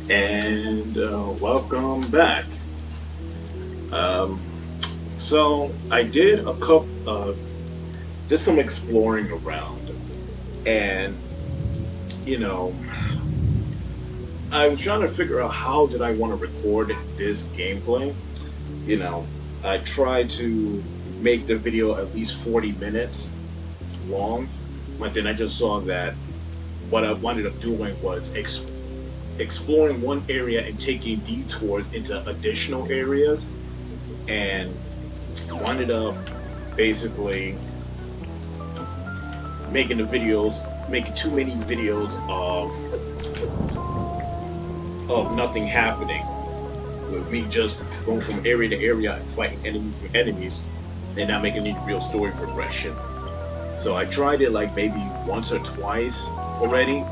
And welcome back. Um, so I did did some exploring around, and you know, I was trying to figure out how did I want to record this gameplay. You know, I tried to make the video at least 40 minutes long, but then I just saw that what I wanted up doing was exploring one area and taking detours into additional areas, and wanted up basically making too many videos of nothing happening, with me just going from area to area and fighting enemies and not making any real story progression. So I tried it like maybe once or twice already,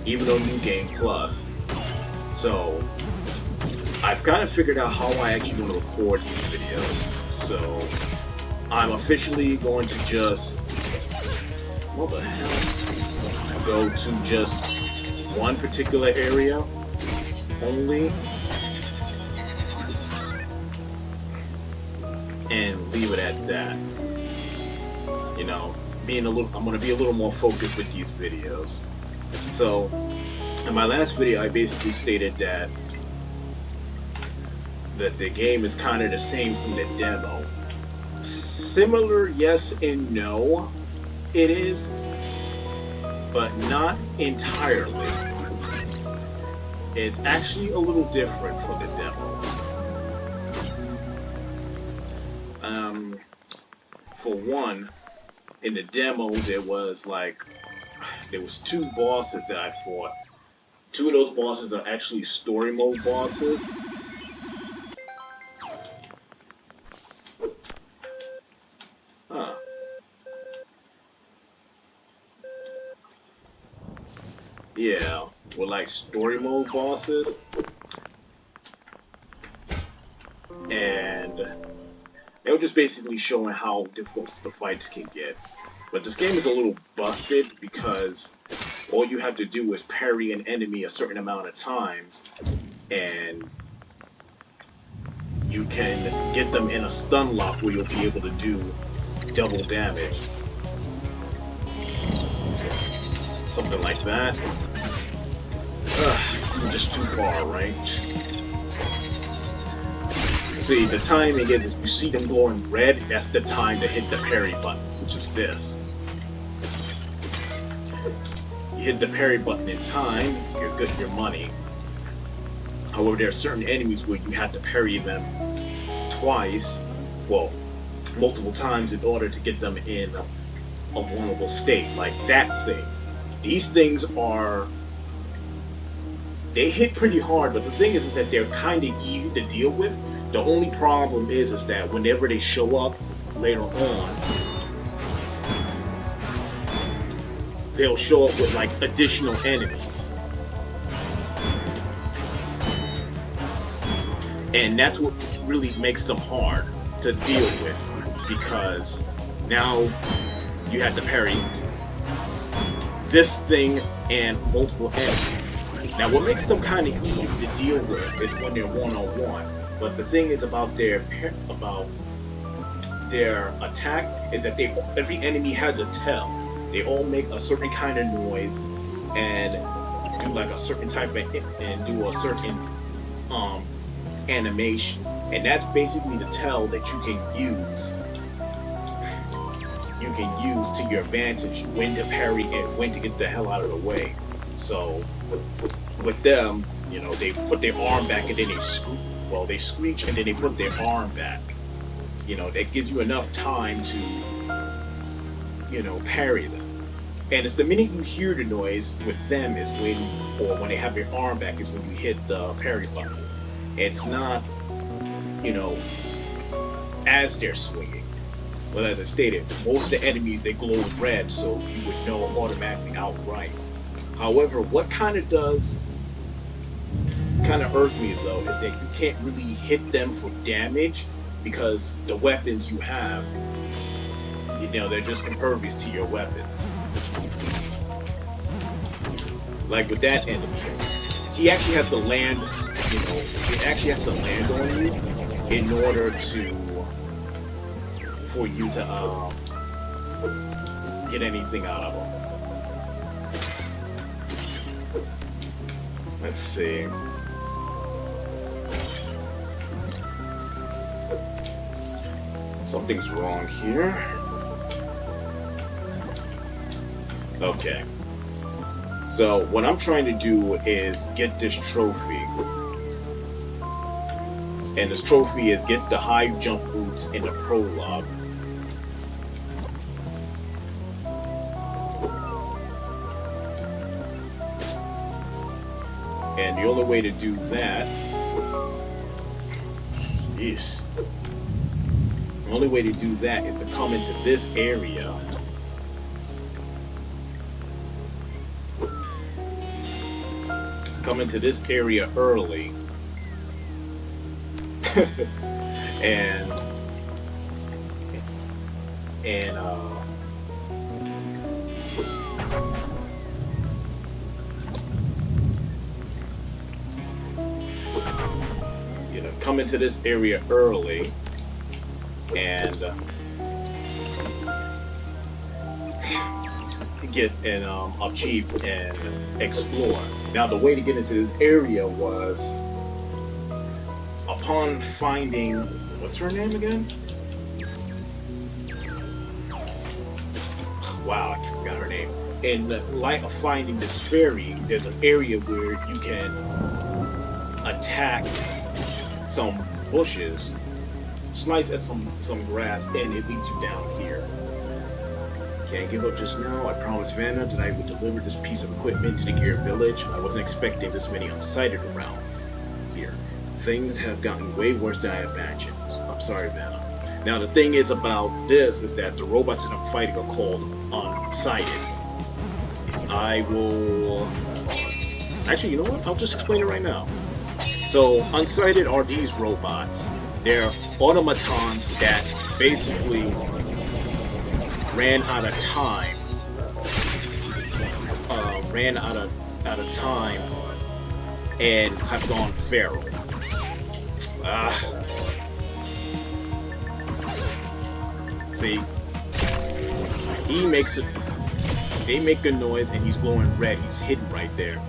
even on New Game Plus. So I've kind of figured out how I actually want to record these videos. So I'm officially going to just, what the hell, go to just one particular area only and leave it at that. You know, I'm going to be a little more focused with these videos. So in my last video, I basically stated that the game is kind of the same from the demo. Similar, yes and no, it is, but not entirely. It's actually a little different from the demo. For one, in the demo there was two bosses that I fought. Two of those bosses are actually story mode bosses. Huh. Yeah, were like story mode bosses. And they were just basically showing how difficult the fights can get. But this game is a little busted because all you have to do is parry an enemy a certain amount of times, and you can get them in a stun lock where you'll be able to do double damage. Something like that. Ugh, just too far, right? See, the timing is, if you see them going red, that's the time to hit the parry button, which is this. You hit the parry button in time, you're good, your money. However, there are certain enemies where you have to parry them twice, well, multiple times, in order to get them in a vulnerable state, like that thing. These things they hit pretty hard, but the thing is that they're kind of easy to deal with. The only problem is that whenever they show up later on, they'll show up with like additional enemies. And that's what really makes them hard to deal with, because now you have to parry this thing and multiple enemies. Now what makes them kind of easy to deal with is when they're one-on-one. But the thing is about their attack is that every enemy has a tell. They all make a certain kind of noise and do like a certain type of animation, and that's basically the tell that you can use. You can use to your advantage when to parry and when to get the hell out of the way. So with them, you know, they put their arm back and then they screech and then they put their arm back. You know, that gives you enough time to, you know, parry them. And it's the minute you hear the noise with them is when they have their arm back, is when you hit the parry button. It's not, you know, as they're swinging. Well, as I stated, most of the enemies, they glow red, so you would know automatically outright. However, what kind of irked me though is that you can't really hit them for damage, because the weapons you have, you know, they're just impervious to your weapons. Like with that enemy, he actually has to land, you know, it actually has to land on you in order for you to get anything out of him. Let's see. Something's wrong here. Okay. So what I'm trying to do is get this trophy. And this trophy is get the high jump boots in the prologue. And the only way to do that, jeez. The only way to do that is to come into this area. Come into this area early. and you know, come into this area early and get and achieve and explore. Now the way to get into this area was upon finding, what's her name again? Wow, I forgot her name. In the light of finding this fairy, there's an area where you can attack some bushes, slice at some grass, and it leads you down here. Can't give up just now. I promised Vanna that I would deliver this piece of equipment to the Gear Village. I wasn't expecting this many Unsighted around here. Things have gotten way worse than I imagined. I'm sorry, Vanna. Now the thing is about this is that the robots that I'm fighting are called Unsighted. I will... Actually, you know what? I'll just explain it right now. So, Unsighted are these robots. They're automatons that basically ran out of time. Ran out of time and have gone feral. See, he makes it. They make a noise and he's glowing red. He's hidden right there.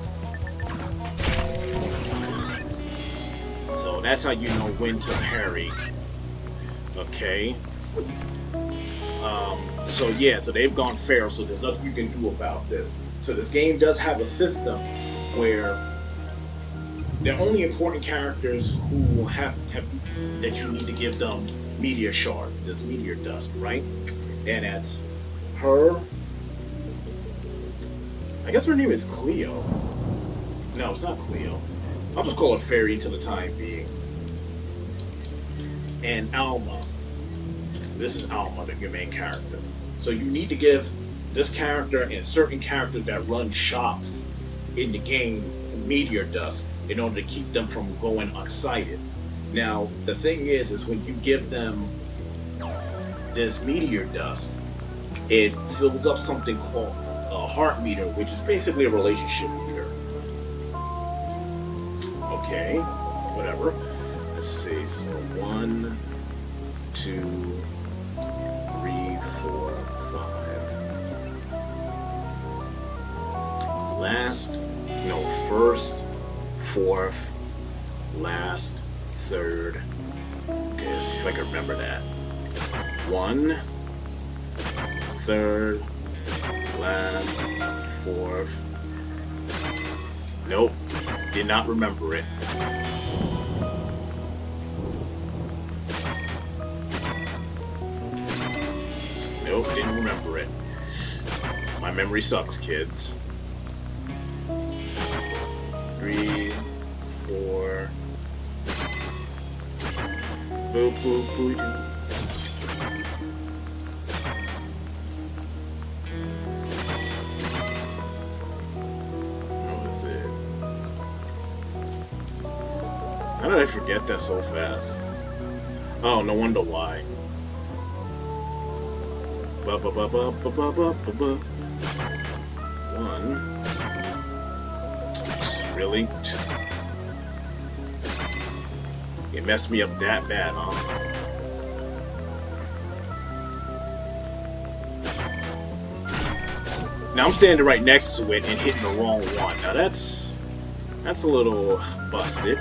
So that's how you know when to parry. Okay. So yeah, so they've gone feral, so there's nothing you can do about this. So this game does have a system where the only important characters who have that you need to give them meteor shard, this meteor dust, right? And that's her. I guess her name is Cleo. No, it's not Cleo. I'll just call her Fairy until the time being. And Alma. This is Alma, your main character. So you need to give this character and certain characters that run shops in the game meteor dust in order to keep them from going unsighted. Now, the thing is when you give them this meteor dust, it fills up something called a heart meter, which is basically a relationship meter. Okay, whatever. Let's see, so 1, 2, 3, 4, 5. First, fourth, last, third. Okay, let's see if I can remember that. 1, third, last, fourth. Nope, did not remember it. Nope, didn't remember it. My memory sucks, kids. 3, 4. Boop, boop, boop. What is it? How did I forget that so fast? Oh, no wonder why. Ba ba ba ba ba ba ba ba ba. 1. Really? It messed me up that bad, huh? Now I'm standing right next to it and hitting the wrong one. Now that's a little busted.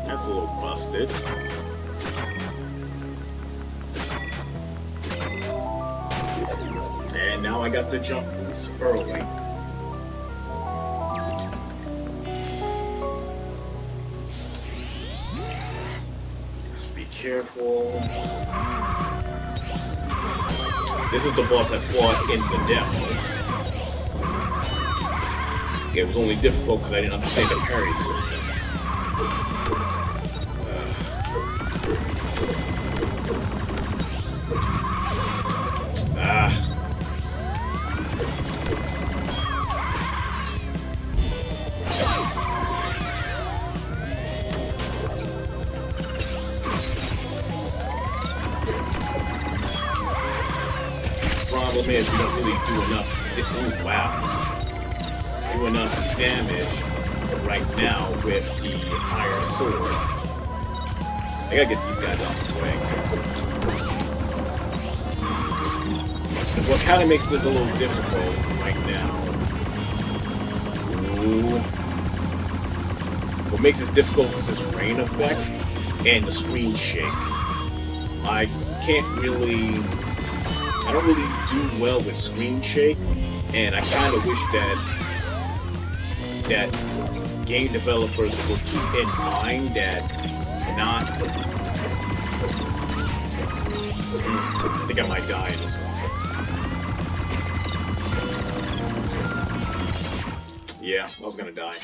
That's a little busted. And now I got the jump boost early. Just be careful. This is the boss I fought in the demo. It was only difficult because I didn't understand the parry system. Problem is, we don't really do enough. Oh, wow. Do enough damage right now with the iron sword. I gotta get these guys out of the way. What kind of makes this a little difficult right now? Ooh. What makes this difficult is this rain effect and the screen shake. I don't really do well with screen shake, and I kind of wish that game developers will keep in mind that I think I might die in this one. Yeah, I was gonna die.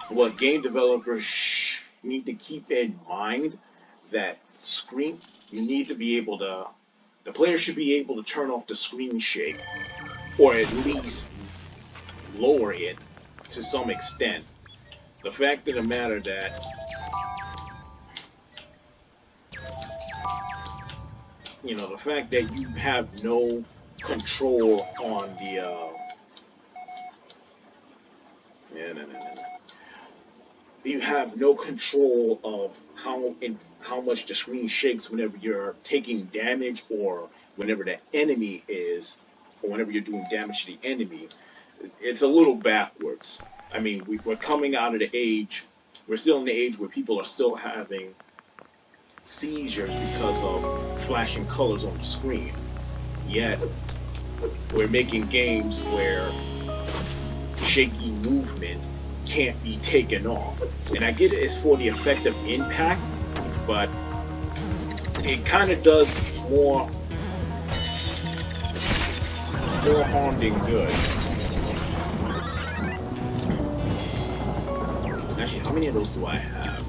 What game developers need to keep in mind that you need to be able to. The player should be able to turn off the screen shake, or at least lower it to some extent. The fact of the matter that the fact that you have no control on the you have no control of how much the screen shakes whenever you're taking damage, or whenever the enemy is, or whenever you're doing damage to the enemy. It's a little backwards. I mean, we're coming out of the age, we're still in the age where people are still having seizures because of flashing colors on the screen. Yet, we're making games where shaky movement can't be taken off. And I get it's for the effective impact, but it kind of does more harm than good. Actually, how many of those do I have?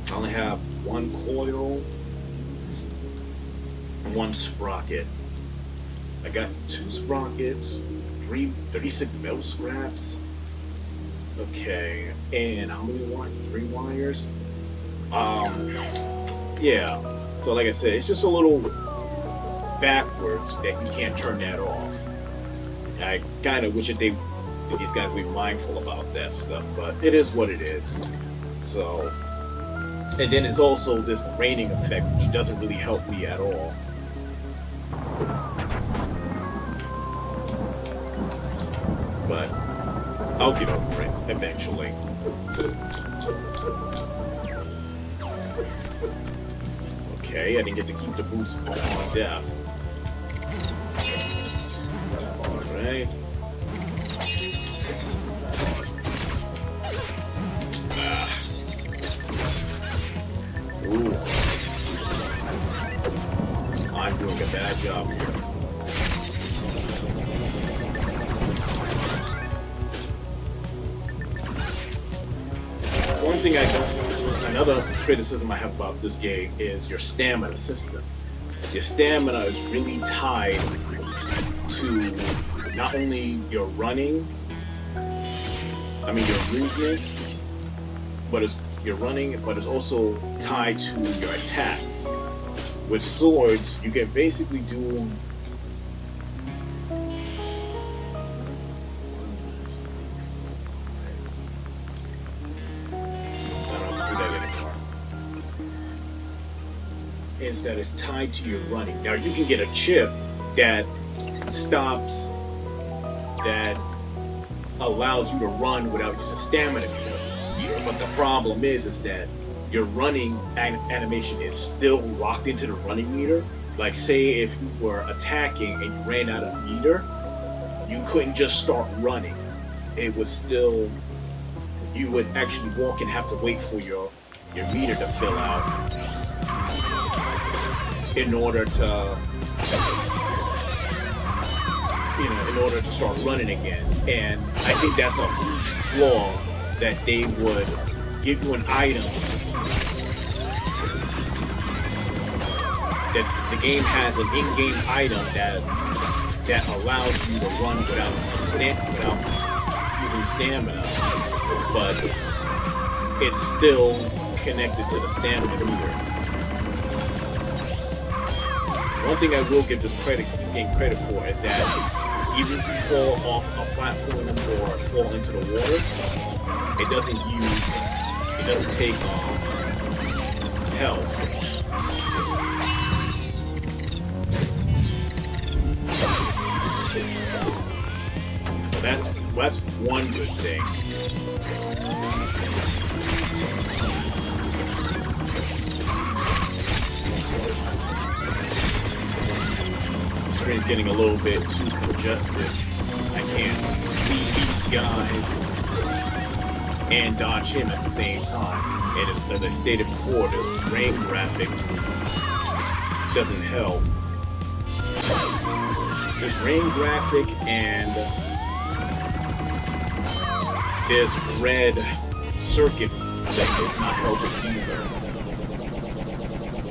I only have one coil and one sprocket. I got 2 sprockets, 36 metal scraps. Okay, and how many wires? 3 wires? Yeah. So like I said, it's just a little backwards that you can't turn that off. I kind of wish that these guys would be mindful about that stuff, but it is what it is. So, and then it's also this raining effect, which doesn't really help me at all. But I'll get over it eventually. Okay, I didn't get to keep the boost on death. Alright. Ooh. I'm doing a bad job here. One thing another criticism I have about this game is your stamina system. Your stamina is really tied to not only your running, your movement, but it's also tied to your attack. with swords, you can basically do is that it's tied to your running. Now you can get a chip that stops, that allows you to run without using stamina meter. But the problem is that your running animation is still locked into the running meter. Like say if you were attacking and you ran out of meter, you couldn't just start running. It was still, you would actually walk and have to wait for your meter to fill out in order to, in order to start running again. And I think that's a huge flaw, that they would give you an item, that the game has an in-game item that allows you to run without using stamina, but it's still connected to the stamina meter. One thing I will give this game credit for is that even if you fall off a platform or fall into the water, it doesn't take health. So that's one good thing. The screen's getting a little bit too congested. I can't see these guys and dodge him at the same time. And as I stated before, the rain graphic doesn't help. This rain graphic and this red circuit that is not helping either.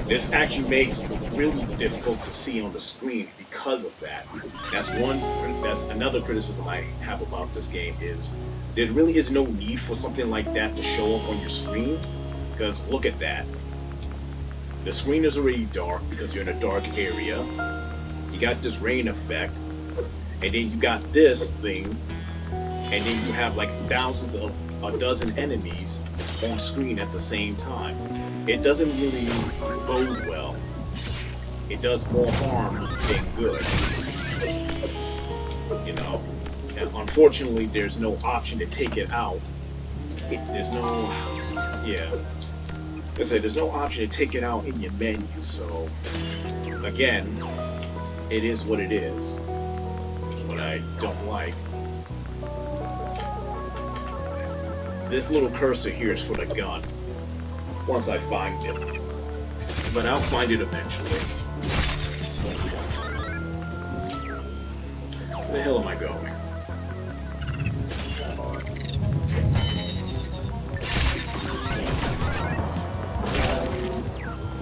This actually makes it really difficult to see on the screen because of that. That's another criticism I have about this game, is there really is no need for something like that to show up on your screen, because look at that. The screen is already dark because you're in a dark area. You got this rain effect, and then you got this thing, and then you have like thousands of a dozen enemies on screen at the same time. It doesn't really bode well. It does more harm than good. And unfortunately, there's no option to take it out. There's no option to take it out in your menu. So again, it is what it is. What I don't like. This little cursor here is for the gun. Once I find it. But I'll find it eventually. Where the hell am I going?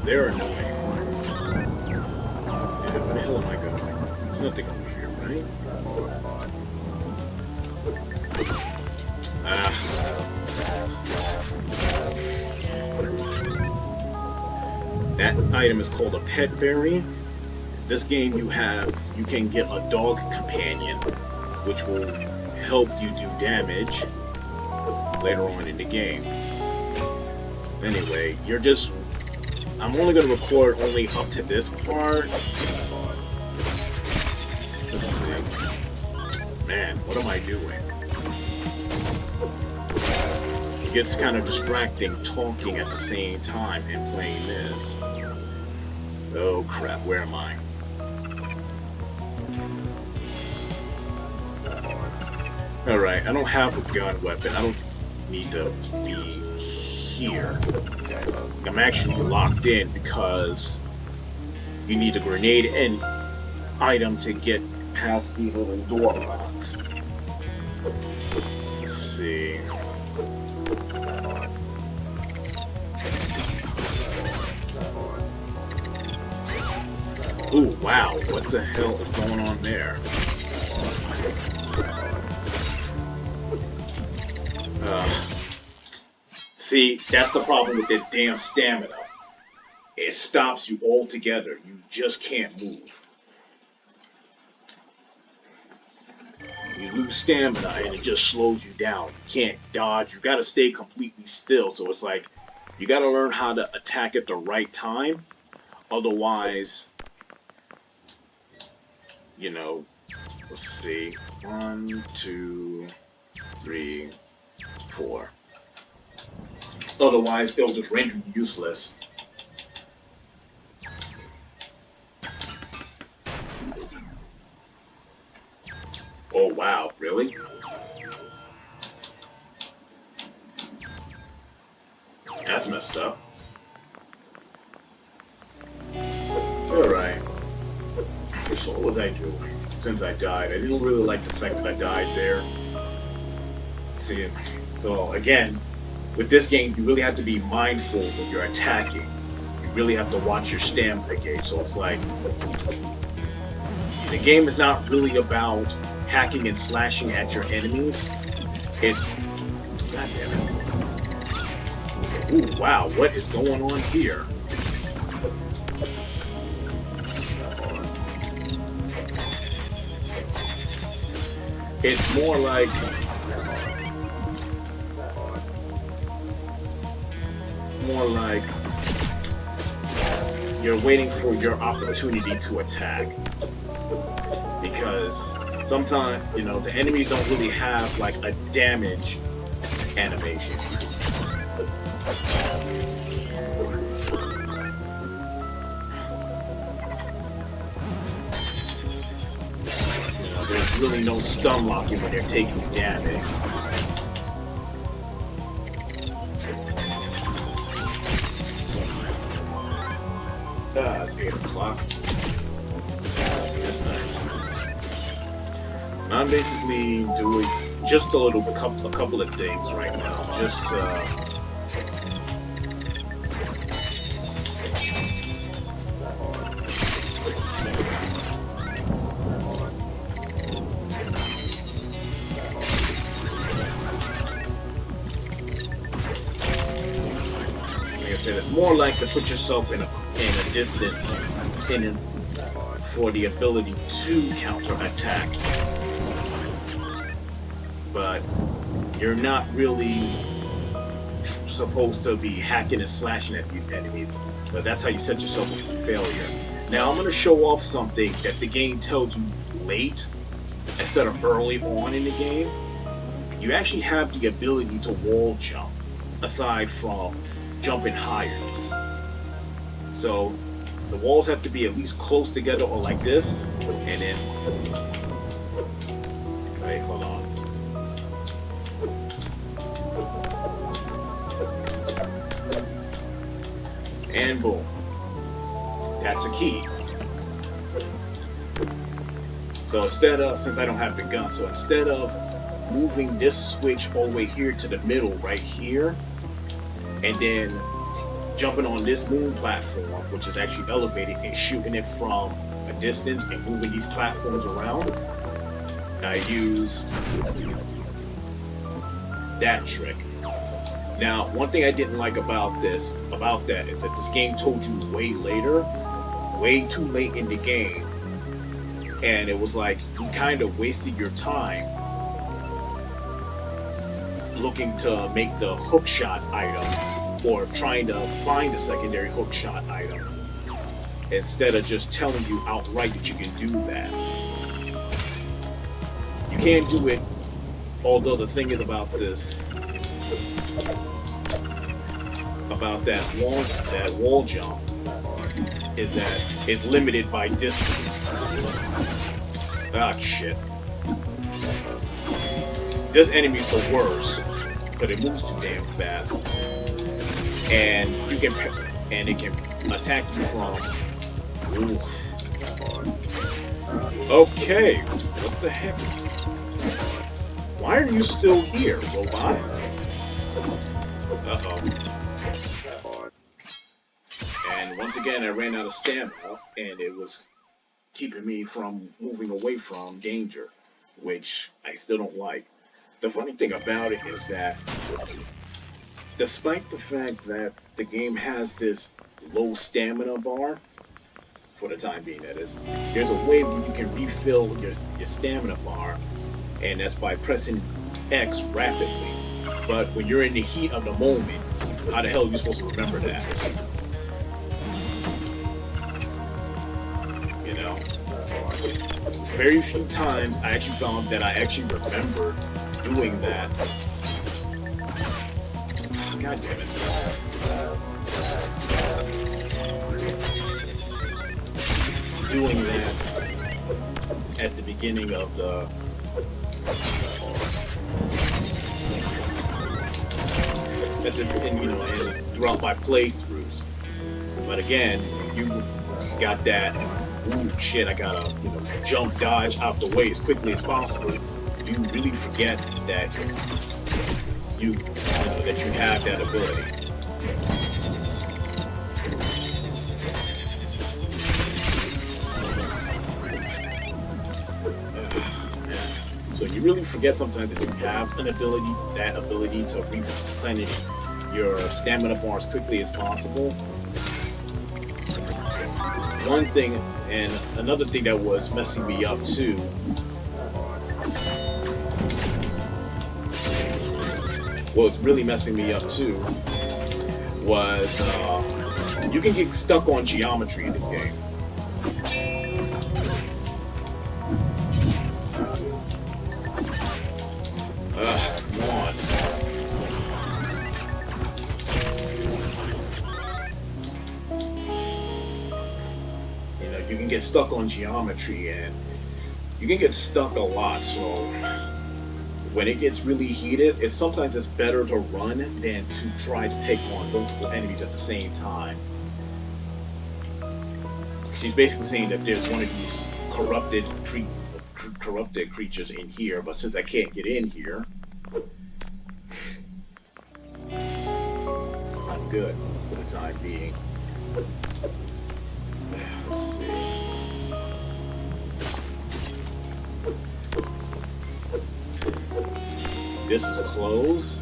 They're annoying. Yeah, where the hell am I going? There's nothing over here, right? That item is called a pet berry. This game you can get a dog companion, which will help you do damage later on in the game. Anyway, I'm only going to record only up to this part. Let's see. Man, what am I doing? It gets kind of distracting talking at the same time and playing this. Oh crap, where am I? Alright, I don't have a gun weapon. I don't need to be here. I'm actually locked in because you need a grenade and item to get past these little door locks. Let's see. Ooh, wow, what the hell is going on there? See, that's the problem with that damn stamina. it stops you altogether. You just can't move. You lose stamina and it just slows you down. You can't dodge. You gotta stay completely still. So it's like you gotta learn how to attack at the right time. Otherwise, you know, let's see. 1, 2, 3, 4. Otherwise, it'll just render you useless. Oh wow, really? That's messed up. Alright. So what was I doing since I died? I didn't really like the fact that I died there. See, so again, with this game, you really have to be mindful when you're attacking. You really have to watch your stamina gauge. So it's like, the game is not really about hacking and slashing at your enemies. It's, god damn it. Ooh, wow, what is going on here? It's more like you're waiting for your opportunity to attack. Because sometimes, you know, the enemies don't really have like a damage animation. You know, there's really no stun locking when they're taking damage. It's 8 o'clock. That's nice. I'm basically doing just a couple of things right now, just like I said, it's more like to put yourself in a distance for the ability to counter attack. But you're not really supposed to be hacking and slashing at these enemies. But that's how you set yourself up for failure. Now I'm going to show off something that the game tells you late instead of early on in the game. You actually have the ability to wall jump, aside from jumping higher. So the walls have to be at least close together or like this, and then, wait, hold on. And boom. That's a key. So instead of, since I don't have the gun, so instead of moving this switch all the way here to the middle right here, and then jumping on this moon platform, which is actually elevated, and shooting it from a distance and moving these platforms around, I used that trick. Now, one thing I didn't like about that is that this game told you way too late in the game, and it was like you kind of wasted your time looking to make the hook shot item or trying to find a secondary hook shot item instead of just telling you outright that you can do that. You can't do it, although the thing is about this, about that wall jump, is that it's limited by distance. Ah, shit. This enemy's the worst, but it moves too damn fast. And it can attack you from. Ooh. Okay, what the heck? Why are you still here, robot? Uh-oh. And once again, I ran out of stamina, and it was keeping me from moving away from danger, which I still don't like. The funny thing about it is that despite the fact that the game has this low stamina bar, for the time being that is, there's a way where you can refill your stamina bar, and that's by pressing X rapidly. But when you're in the heat of the moment, how the hell are you supposed to remember that? You know? Very few times I actually found that I actually remembered doing that. God damn it. Doing that at the beginning of the and throughout my playthroughs. But again, you got that, ooh shit, I gotta jump, dodge out the way as quickly as possible. You really forget that you have that ability. So you really forget sometimes that you have an ability, that ability to replenish your stamina bar as quickly as possible. One thing, and another thing that was messing me up too, what was really messing me up too, was you can get stuck on geometry in this game. Come on. You can get stuck on geometry, and you can get stuck a lot, so when it gets really heated, sometimes it's better to run than to try to take on multiple enemies at the same time. She's basically saying that there's one of these corrupted creatures in here, but since I can't get in here, I'm good for the time being. Let's see. This is closed.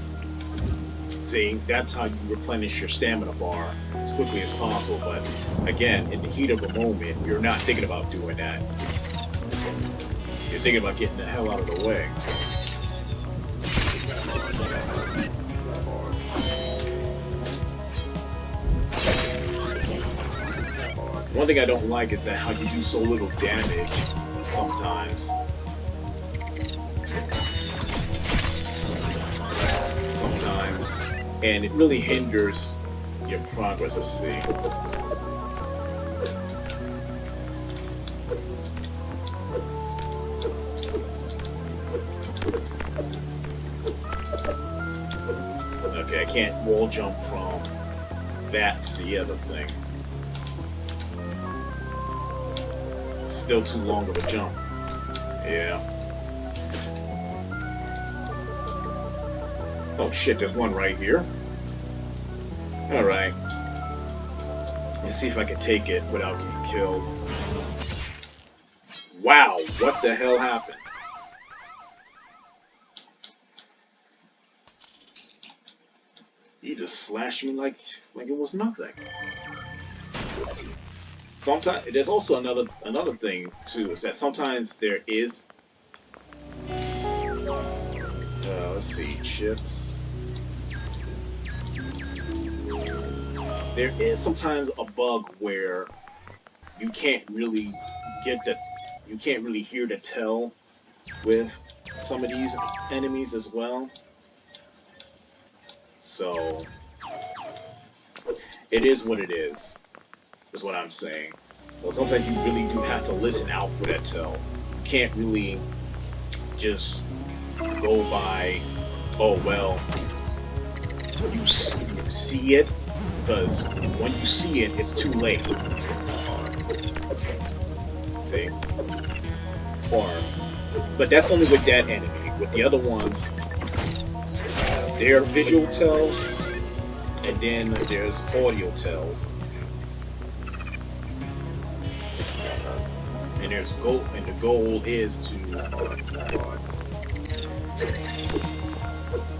See, that's how you replenish your stamina bar as quickly as possible, but again, in the heat of the moment, you're not thinking about doing that. You're thinking about getting the hell out of the way. One thing I don't like is that how you do so little damage sometimes. And it really hinders your progress. Let's see. Okay, I can't wall jump from that to the other thing. Still too long of a jump. Yeah. Oh shit, there's one right here. Alright. Let's see if I can take it without getting killed. Wow, what the hell happened? He just slashed me like it was nothing. Sometimes there's also another thing too, is that sometimes there is let's see, chips. There is sometimes a bug where you can't really hear the tell with some of these enemies as well. So it is what it is what I'm saying. So sometimes you really do have to listen out for that tell. You can't really just go by, oh well, you see it, because when you see it, it's too late. See? But that's only with that enemy. With the other ones, there are visual tells, and then there's audio tells. And the goal is to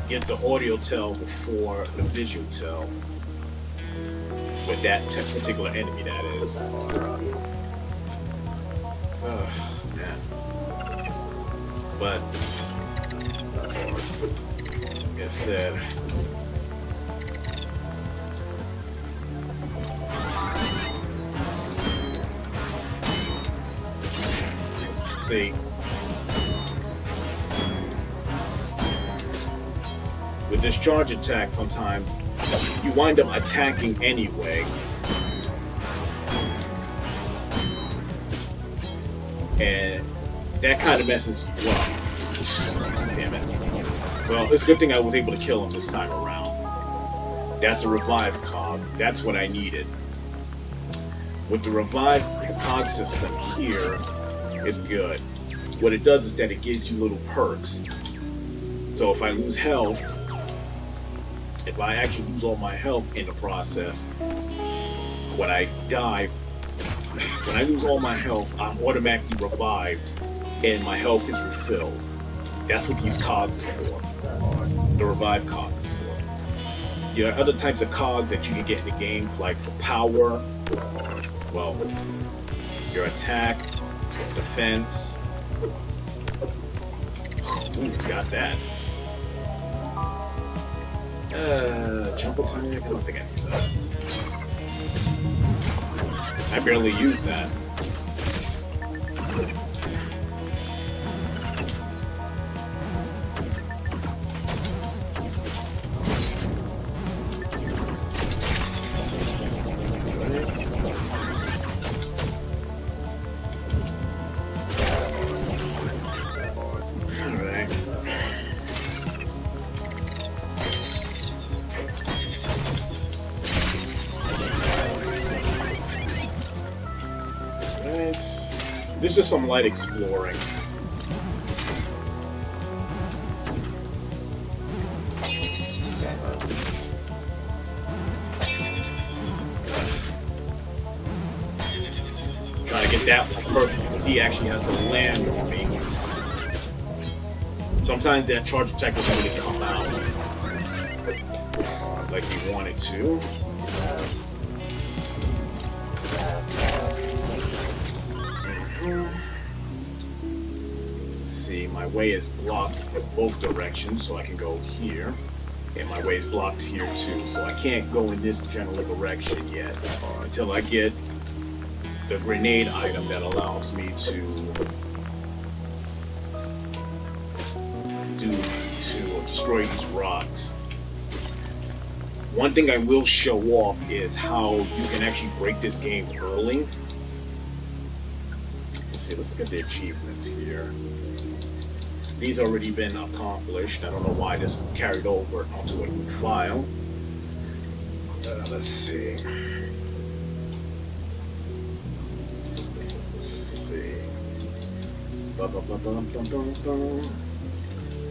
get the audio tell before the visual tell. with that particular enemy, that is. Oh, man. But, like I said, see, with this charge attack, sometimes you wind up attacking anyway, and that kind of messes you up. Damn it. Well, it's a good thing I was able to kill him this time around. That's a revive cog. That's what I needed. With the revive, the cog system here is good. What it does is that it gives you little perks. So if I lose health, if I actually lose all my health in the process, when I die, when I lose all my health, I'm automatically revived and my health is refilled. That's what these cogs are for. The revive cogs is for. There are other types of cogs that you can get in the game, like for power, well, your attack, defense. Ooh, got that. Jump attack? I don't think I need that. I barely use that. This is some light exploring. Trying to get that one perfect because he actually has to land on me. Sometimes that charge attack doesn't really come out like you want it to. See, my way is blocked in both directions, so I can go here. And my way is blocked here too, so I can't go in this general direction yet until I get the grenade item that allows me to destroy these rocks. One thing I will show off is how you can actually break this game early. Let's look at the achievements here. These already been accomplished. I don't know why this carried over onto a new file. Let's see. Let's see.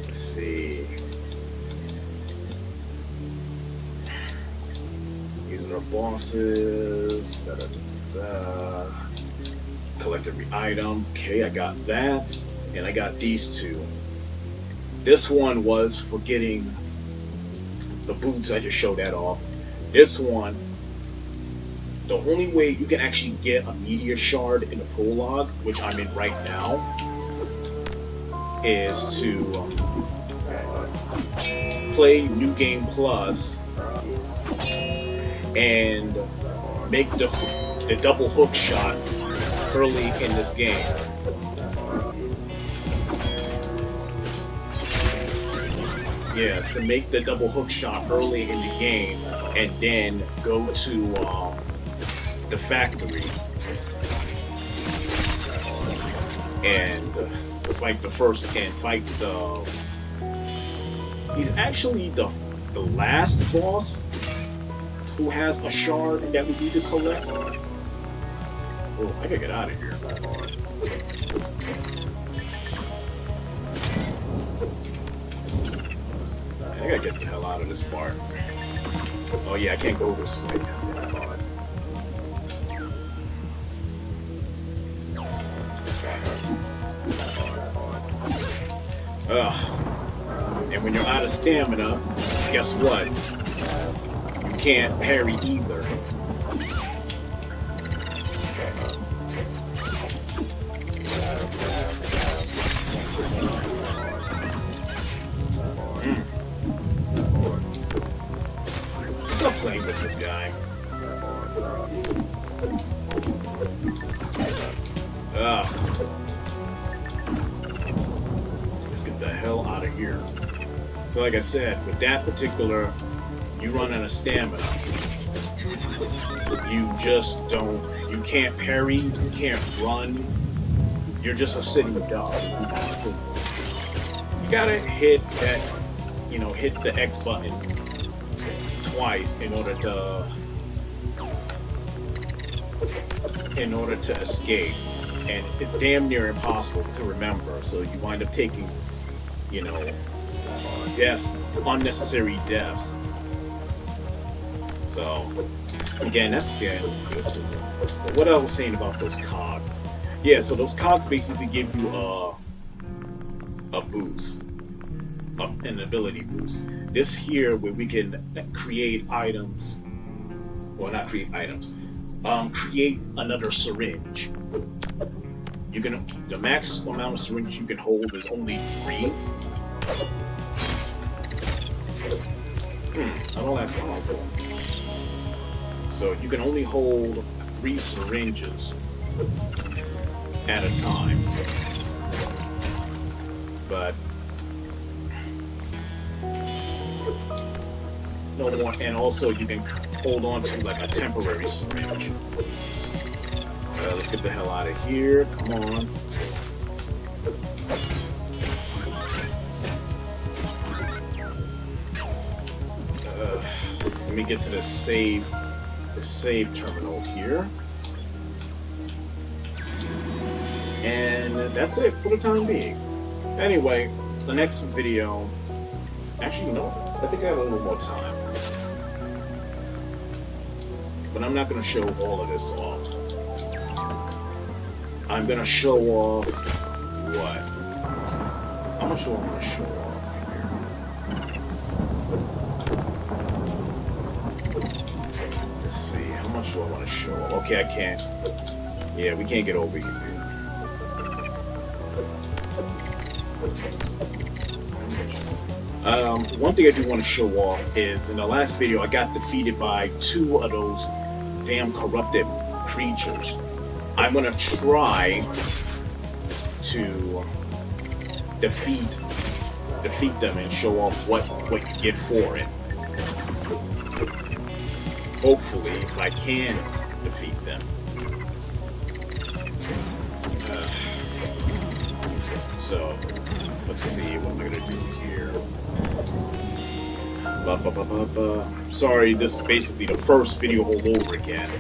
Let's see. These are our bosses. Da, da, da, da. Collect every item. Okay, I got that. And I got these two. This one was for getting the boots. I just showed that off. This one, the only way you can actually get a meteor shard in the prologue, which I'm in right now, is to play New Game Plus and make the double hook shot early in this game. Yes, to make the double hook shot early in the game and then go to the factory and fight the first and fight the... He's actually the last boss who has a shard that we need to collect. Oh, I gotta get out of here. I gotta get the hell out of this part. Oh yeah, I can't go this way. Ugh. And when you're out of stamina, guess what? You can't parry either. Let's get the hell out of here. So like I said, with that particular, you run out of stamina. You just don't, you can't parry, you can't run. You're just a sitting dog. You gotta hit that, hit the X button twice in order to escape. And it's damn near impossible to remember, so you wind up taking, deaths, unnecessary deaths. So, again, that's scary. What I was saying about those cogs. Yeah, so those cogs basically give you a boost, an ability boost. This here, where we can create items, well, not create items, create another syringe. The max amount of syringes you can hold is only 3. I don't like that. So you can only hold 3 syringes at a time. But no more, and also you can hold on to like a temporary syringe. Let's get the hell out of here. Come on. Let me get to the save terminal here. And that's it for the time being. Anyway, the next video, actually no, I think I have a little more time. But I'm not going to show all of this off. I'm going to show off what? I'm not sure what I'm going to show off here. Let's see, how much do I want to show off? Okay, I can't. Yeah, we can't get over here. One thing I do want to show off is in the last video I got defeated by 2 of those damn corrupted creatures. I'm gonna try to defeat them and show off what you get for it. Hopefully, if I can defeat them. So let's see what am I gonna do here. Sorry, this is basically the first video all over again.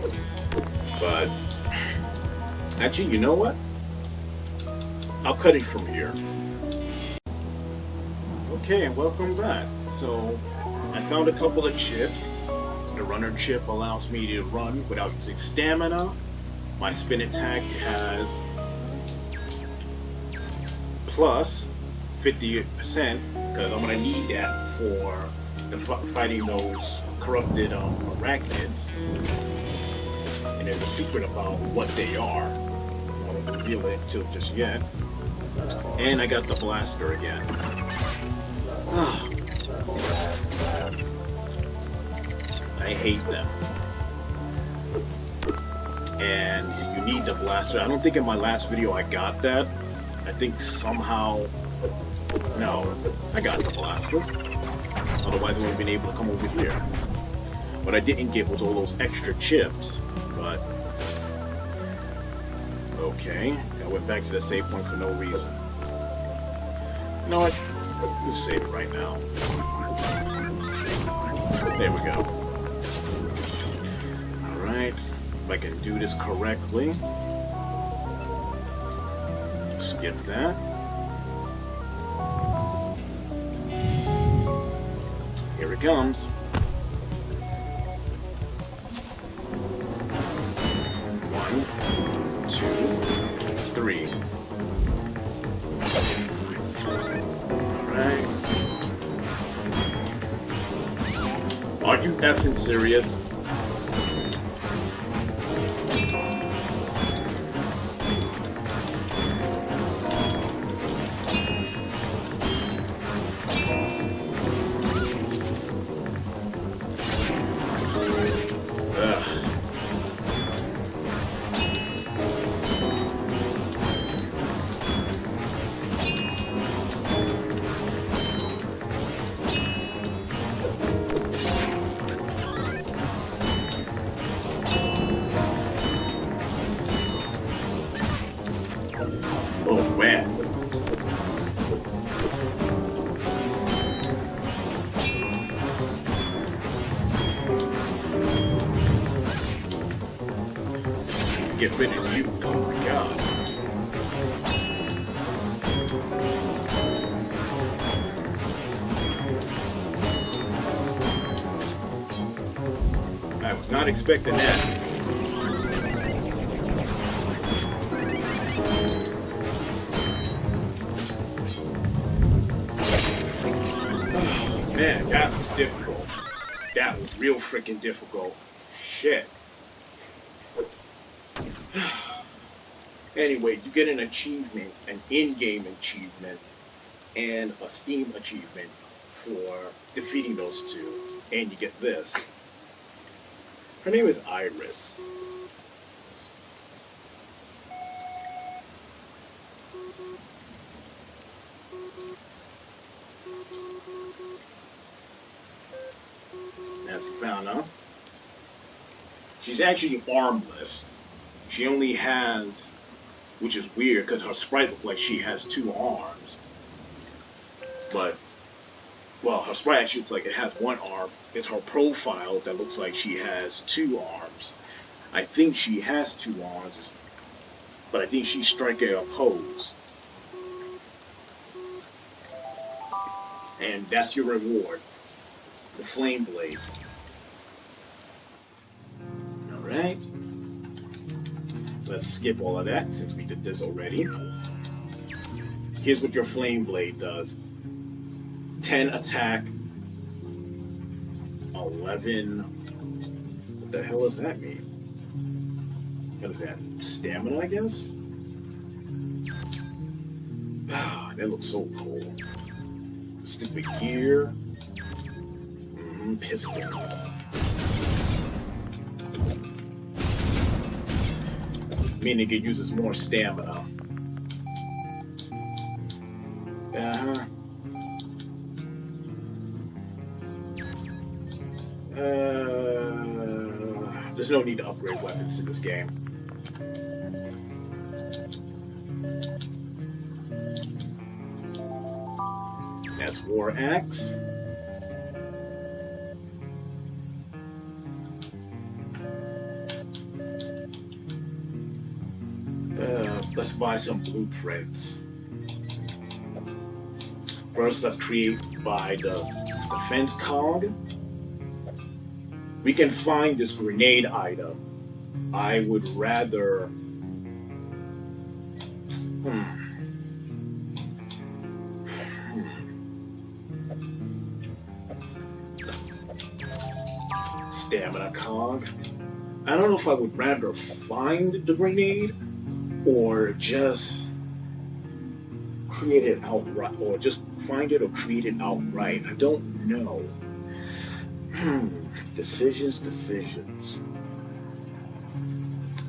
But actually, you know what? I'll cut it from here. Okay, and welcome back. So I found a couple of chips. The runner chip allows me to run without using stamina. My spin attack has plus 50%, because I'm going to need that for fighting those corrupted arachnids. And there's a secret about what they are. I won't reveal it till just yet. And I got the blaster again. I hate them. And you need the blaster. I don't think in my last video I got that. I think somehow... No, I got the blaster. Otherwise I wouldn't have been able to come over here. What I didn't get was all those extra chips. But... okay, I went back to the save point for no reason. You know what? Let's save it right now. There we go. Alright, if I can do this correctly. Skip that. Here it comes. 1, 2, 3. Alright. Are you effing serious? get rid of you. Oh my god. I was not expecting that. Oh, man, that was difficult. That was real freaking difficult. Shit. Anyway, you get an achievement, an in-game achievement, and a Steam achievement for defeating those two. And you get this. Her name is Iris. As you found out, she's actually armless. She only has, which is weird because her sprite looks like she has 2 arms. But, well, her sprite actually looks like it has 1 arm. It's her profile that looks like she has 2 arms. I think she has 2 arms, but I think she's striking a pose. And that's your reward. The Flame Blade. Alright. Let's skip all of that since we did this already. Here's what your Flame Blade does. 10 attack. 11. What the hell does that mean? What is that? Stamina, I guess? That looks so cool. Stupid gear. Pistols. Meaning it uses more stamina. There's no need to upgrade weapons in this game. That's War Axe. Let's buy some blueprints. First, let's create by the defense cog. We can find this grenade item. I would rather... Stamina cog. I don't know if I would rather find the grenade or just create it outright, or just find it or create it outright. I don't know. Decisions.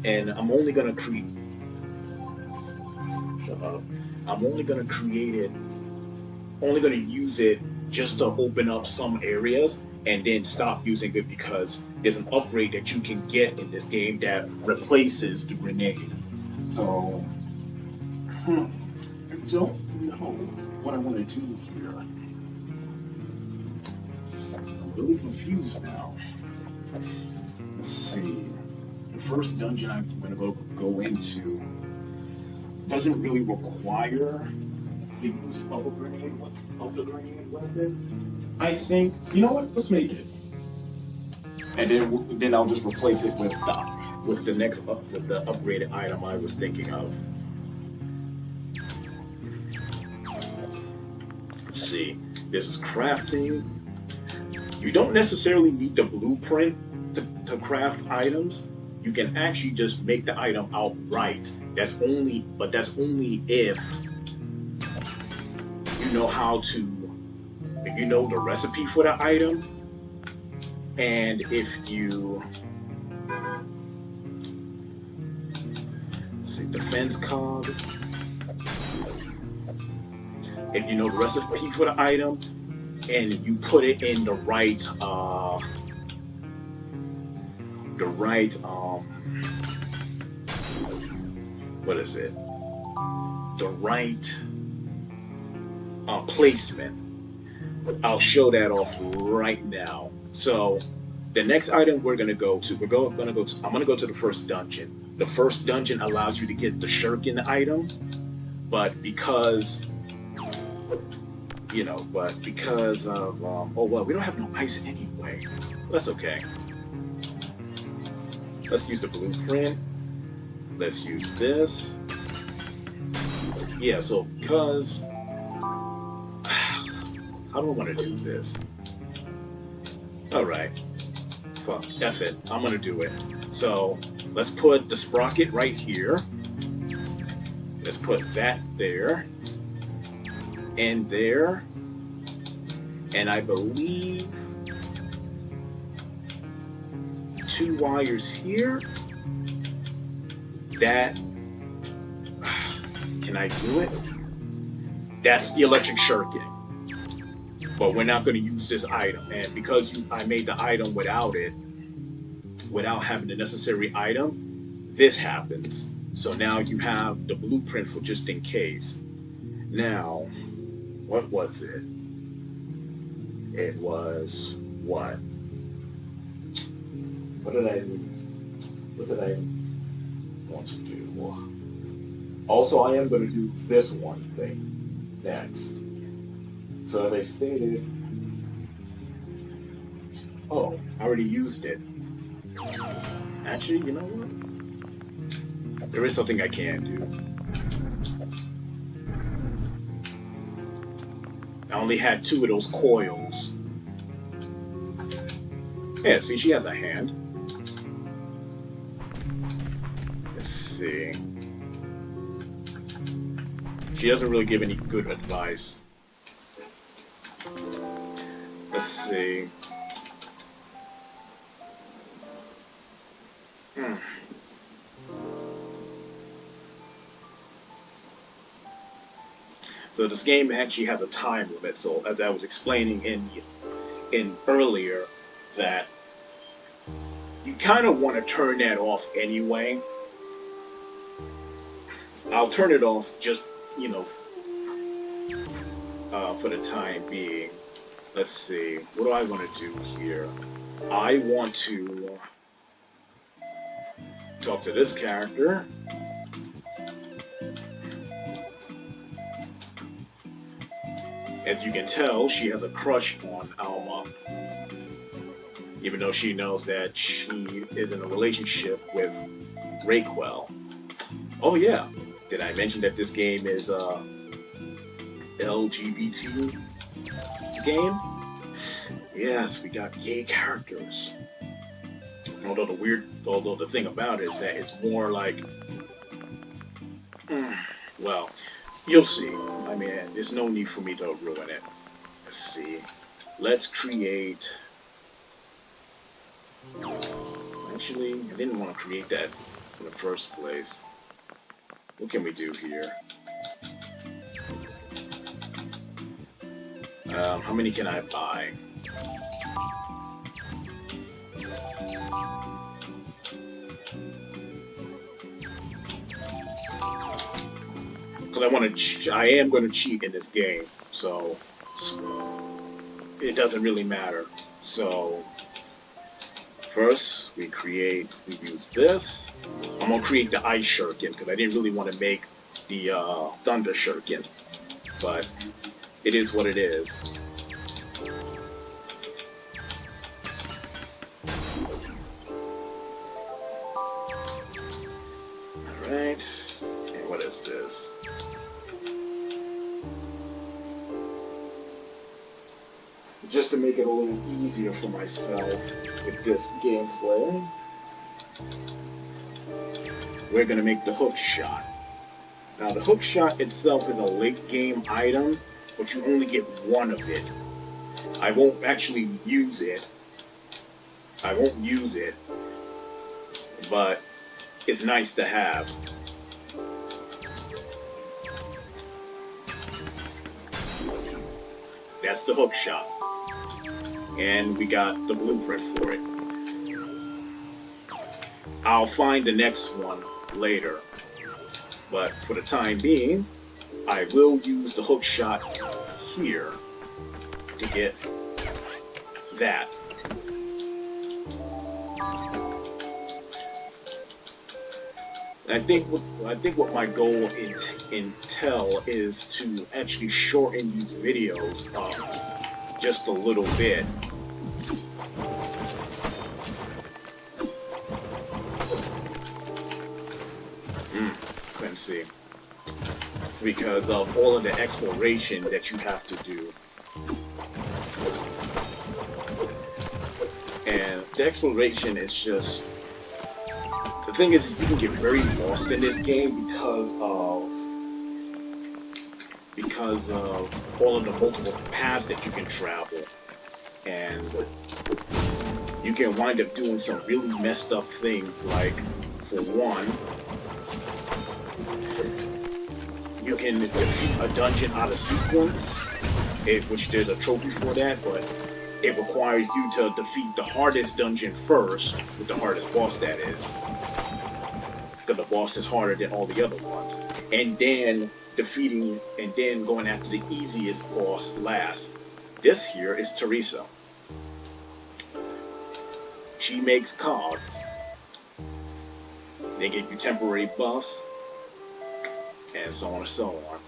And I'm only gonna create. Shut up. I'm only gonna create it. Only gonna use it just to open up some areas, and then stop using it because there's an upgrade that you can get in this game that replaces the grenade. So, I don't know what I want to do here. I'm really confused now. Let's see. The first dungeon I'm going to go into doesn't really require the use of a grenade weapon. I think, you know what? Let's make it, and then I'll just replace it with the upgraded item I was thinking of. Let's see. This is crafting. You don't necessarily need the blueprint to craft items. You can actually just make the item outright. That's only if you know if you know the recipe for the item, and if you defense cog. If you know the recipe for the item and you put it in the right what is it? The right placement. I'll show that off right now. So the next item we're gonna go to, I'm gonna go to the first dungeon. the first dungeon allows you to get the shuriken item, but because because of oh well, we don't have no ice anyway. That's okay. Let's use the blueprint. Let's use this. Yeah, so because how do I want to do this? Alright. Fuck. F it. I'm gonna do it. So let's put the sprocket right here. Let's put that there. And there. And I believe 2 wires here. That. Can I do it? That's the electric shuriken. But we're not going to use this item. And because I made the item without it, without having the necessary item, this happens. So now you have the blueprint for just in case. Now, what was it? It was what? What did I want to do? Also, I am going to do this one thing next. So as I stated, oh, I already used it. Actually, you know what? There is something I can do. I only had 2 of those coils. Yeah, see, she has a hand. Let's see. She doesn't really give any good advice. Let's see. So this game actually has a time limit. So as I was explaining in earlier, that you kind of want to turn that off anyway. I'll turn it off just for the time being. Let's see. What do I want to do here? I want to talk to this character. As you can tell, she has a crush on Alma, even though she knows that she is in a relationship with Raquel. Oh yeah, did I mention that this game is LGBT game? Yes, we got gay characters. Although the thing about it is that it's more like, well, you'll see. I mean, there's no need for me to ruin it. Let's see. Let's create. Actually, I didn't want to create that in the first place. What can we do here? How many can I buy? Because I am going to cheat in this game, so it doesn't really matter. So first we use this. I'm going to create the ice shuriken because I didn't really want to make the thunder shuriken, but it is what it is. Alright, and what is this? Just to make it a little easier for myself with this gameplay, we're going to make the hook shot. Now the hook shot itself is a late game item, but you only get one of it. I won't actually use it. But it's nice to have. That's the hook shot. And we got the blueprint for it. I'll find the next one later. But for the time being, I will use the hook shot here to get that. I think what my goal intel is to actually shorten these videos up just a little bit. Let's see. Because of all of the exploration that you have to do. And the exploration is just... The thing is, you can get very lost in this game because of all of the multiple paths that you can travel. And you can wind up doing some really messed up things, like, for one, you can defeat a dungeon out of sequence, which there's a trophy for that, but it requires you to defeat the hardest dungeon first, with the hardest boss that is. Because the boss is harder than all the other ones. And then going after the easiest boss last. This here is Teresa. She makes cogs. They give you temporary buffs, and so on and so on.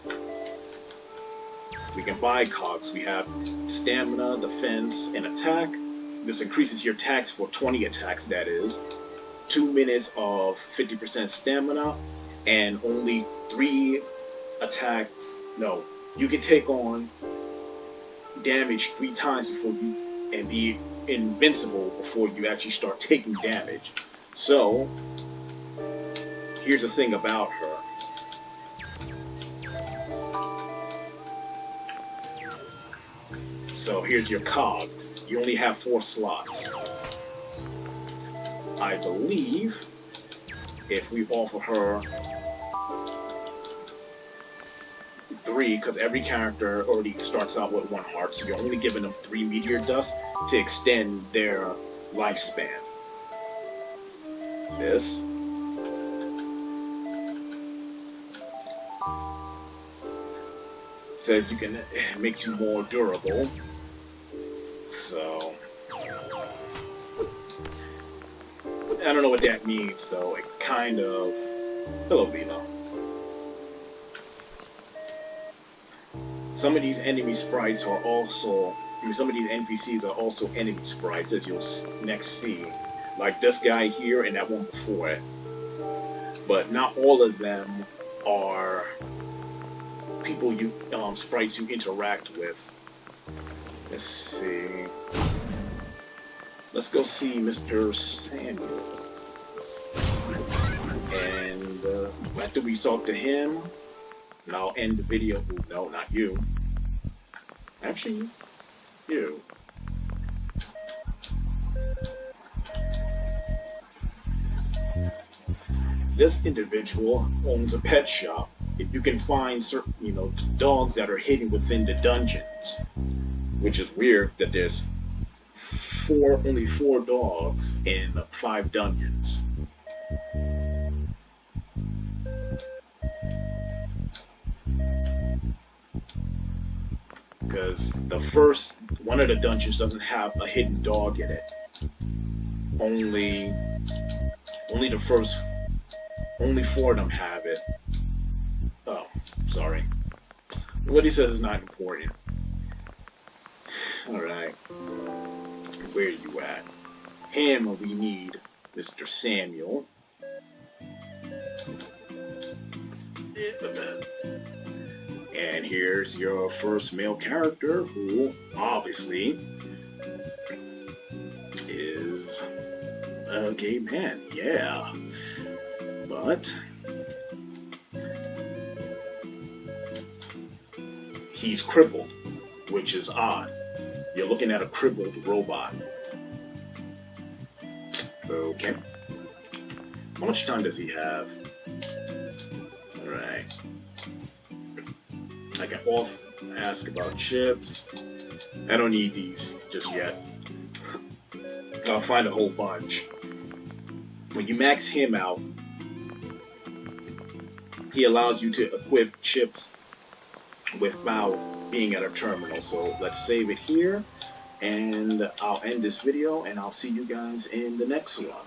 We can buy cogs. We have stamina, defense, and attack. This increases your attacks for 20 attacks, that is. 2 minutes of 50% stamina, and only 3 attacks. No, you can take on damage 3 times before you, and be invincible before you actually start taking damage. So, here's the thing about her. So here's your cogs. You only have 4 slots. I believe if we offer her 3, because every character already starts out with 1 heart, so you're only giving them 3 meteor dust to extend their lifespan. This. Says you can, it makes you more durable. So, I don't know what that means though. It kind of... Hello, Vino. Some of these enemy sprites are also... some of these NPCs are also enemy sprites, as you'll next see. Like this guy here and that one before it. But not all of them are people you... sprites you interact with. Let's see. Let's go see Mr. Samuel. And after we talk to him, and I'll end the video. No, not you. Actually, you. This individual owns a pet shop. If you can find certain, dogs that are hidden within the dungeons, which is weird that there's only 4 dogs in 5 dungeons. Because one of the dungeons doesn't have a hidden dog in it. Only 4 of them have it. Oh, sorry. What he says is not important. Alright. Where are you at? Him we need, Mr. Samuel. And here's your first male character, who obviously is a gay man. Yeah. But he's crippled, which is odd. You're looking at a crippled robot. Okay. How much time does he have? Alright. I can ask about chips. I don't need these just yet. I'll find a whole bunch. When you max him out, he allows you to equip chips without being at a terminal. So let's save it here, and I'll end this video, and I'll see you guys in the next one.